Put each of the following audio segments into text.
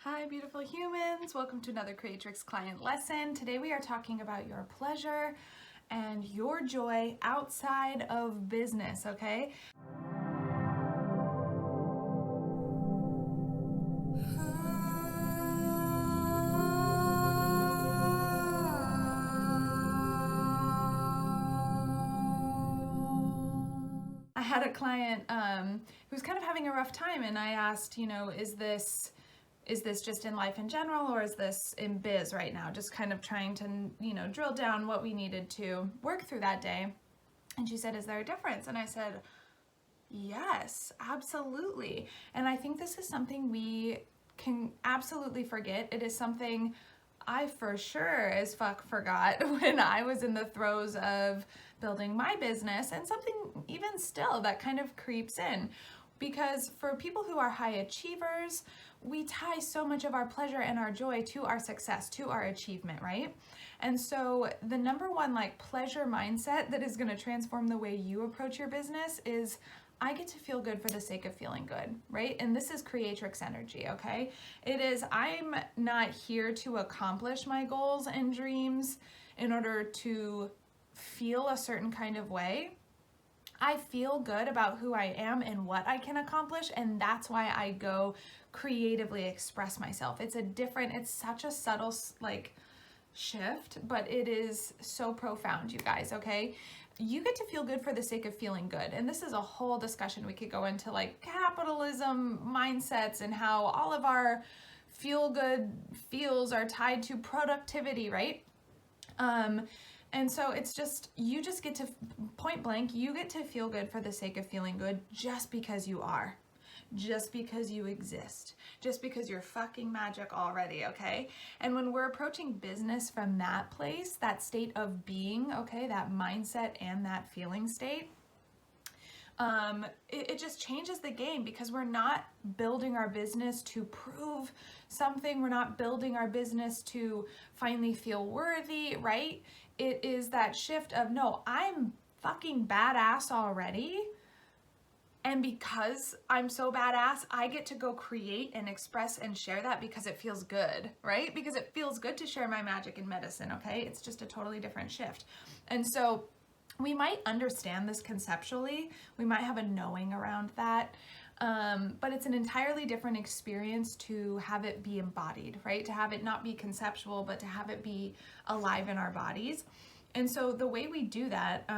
Hi, beautiful humans. Welcome to another Creatrix client lesson. Today we are talking about your pleasure and your joy outside of business, okay? I had a client who was kind of having a rough time, and I asked, is this just in life in general, or is this in biz right now? Just kind of trying to, drill down what we needed to work through that day. And she said, is there a difference? And I said, yes, absolutely. And I think this is something we can absolutely forget. It is something I for sure as fuck forgot when I was in the throes of building my business, and something even still that kind of creeps in. Because for people who are high achievers, we tie so much of our pleasure and our joy to our success, to our achievement, right? And so the number one pleasure mindset that is going to transform the way you approach your business is, I get to feel good for the sake of feeling good, right? And this is creatrix energy, okay? It is, I'm not here to accomplish my goals and dreams in order to feel a certain kind of way. I feel good about who I am and what I can accomplish, and that's why I go creatively express myself. It's such a subtle shift, but it is so profound, you guys, okay? You get to feel good for the sake of feeling good. And this is a whole discussion. We could go into capitalism mindsets and how all of our feel good feels are tied to productivity, right? And so it's just, you just get to, point blank, you get to feel good for the sake of feeling good just because you are. Just because you exist. Just because you're fucking magic already, okay? And when we're approaching business from that place, that state of being, okay, that mindset and that feeling state, it just changes the game, because we're not building our business to prove something. We're not building our business to finally feel worthy, right? It is that shift of, no, I'm fucking badass already. And because I'm so badass, I get to go create and express and share that because it feels good, right? Because it feels good to share my magic in medicine, okay? It's just a totally different shift. And so we might understand this conceptually. We might have a knowing around that. But it's an entirely different experience to have it be embodied, right? To have it not be conceptual, but to have it be alive in our bodies. And so the way we do that,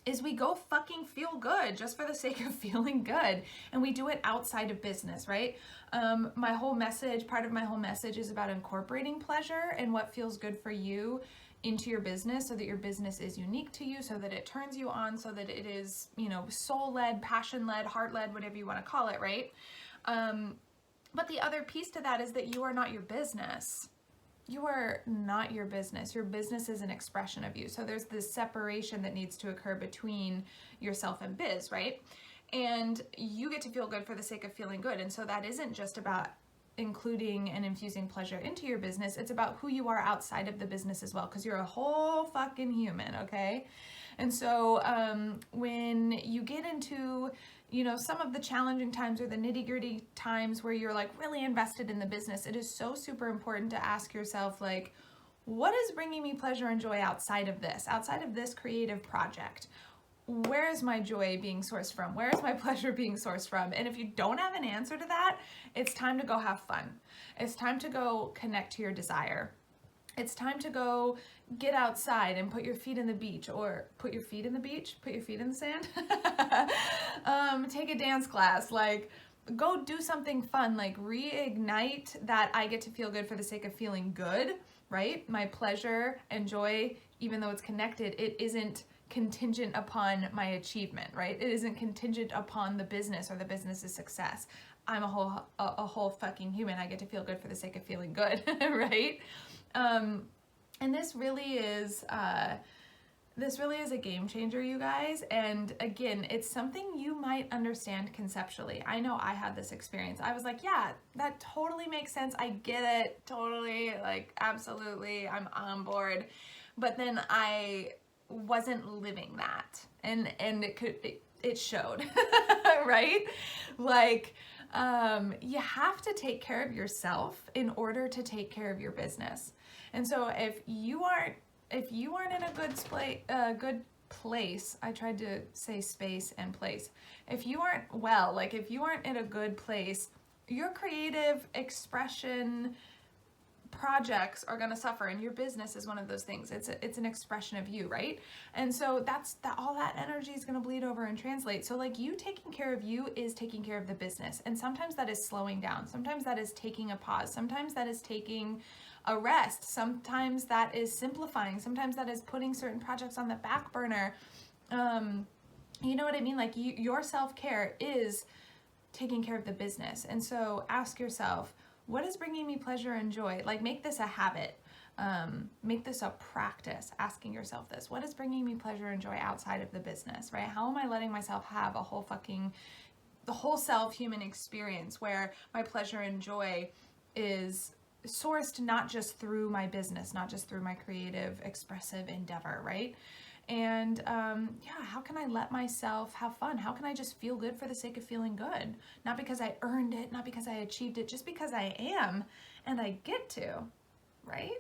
is we go fucking feel good just for the sake of feeling good. And we do it outside of business, right? Part of my whole message is about incorporating pleasure and what feels good for you into your business, so that your business is unique to you, so that it turns you on, so that it is, soul-led, passion-led, heart-led, whatever you want to call it, right? But the other piece to that is that you are not your business. You are not your business. Your business is an expression of you. So there's this separation that needs to occur between yourself and biz, right? And you get to feel good for the sake of feeling good. And so that isn't just about including and infusing pleasure into your business. It's about who you are outside of the business as well, because you're a whole fucking human, okay? And so when you get into some of the challenging times or the nitty-gritty times where you're really invested in the business, it is so super important to ask yourself, what is bringing me pleasure and joy outside of this creative project? Where is my joy being sourced from? Where is my pleasure being sourced from? And if you don't have an answer to that, it's time to go have fun. It's time to go connect to your desire. It's time to go get outside and put your feet in the beach, or put your feet in the sand. Take a dance class, go do something fun, reignite that I get to feel good for the sake of feeling good, right? My pleasure and joy, even though it's connected, it isn't contingent upon my achievement, right? It isn't contingent upon the business or the business's success. I'm a whole fucking human. I get to feel good for the sake of feeling good, right? And this really is a game changer, you guys. And again, it's something you might understand conceptually. I know I had this experience. I was like, yeah, that totally makes sense. I get it. Totally. Absolutely. I'm on board. But then I wasn't living that. And it showed, right? You have to take care of yourself in order to take care of your business. And so if you aren't in a good place, I tried to say space and place. If you aren't if you aren't in a good place, your creative expression projects are going to suffer, and your business is one of those things. It's an expression of you, right? And so all that energy is going to bleed over and translate. So like, you taking care of you is taking care of the business. And sometimes that is slowing down. Sometimes that is taking a pause. Sometimes that is taking a rest. Sometimes that is simplifying. Sometimes that is putting certain projects on the back burner. You know what I mean? Like, your self-care is taking care of the business. And so ask yourself, what is bringing me pleasure and joy? Like, make this a habit. Make this a practice, asking yourself this. What is bringing me pleasure and joy outside of the business, right? How am I letting myself have the whole self human experience where my pleasure and joy is sourced not just through my business, not just through my creative, expressive endeavor, right? And how can I let myself have fun? How can I just feel good for the sake of feeling good? Not because I earned it, not because I achieved it, just because I am and I get to, right?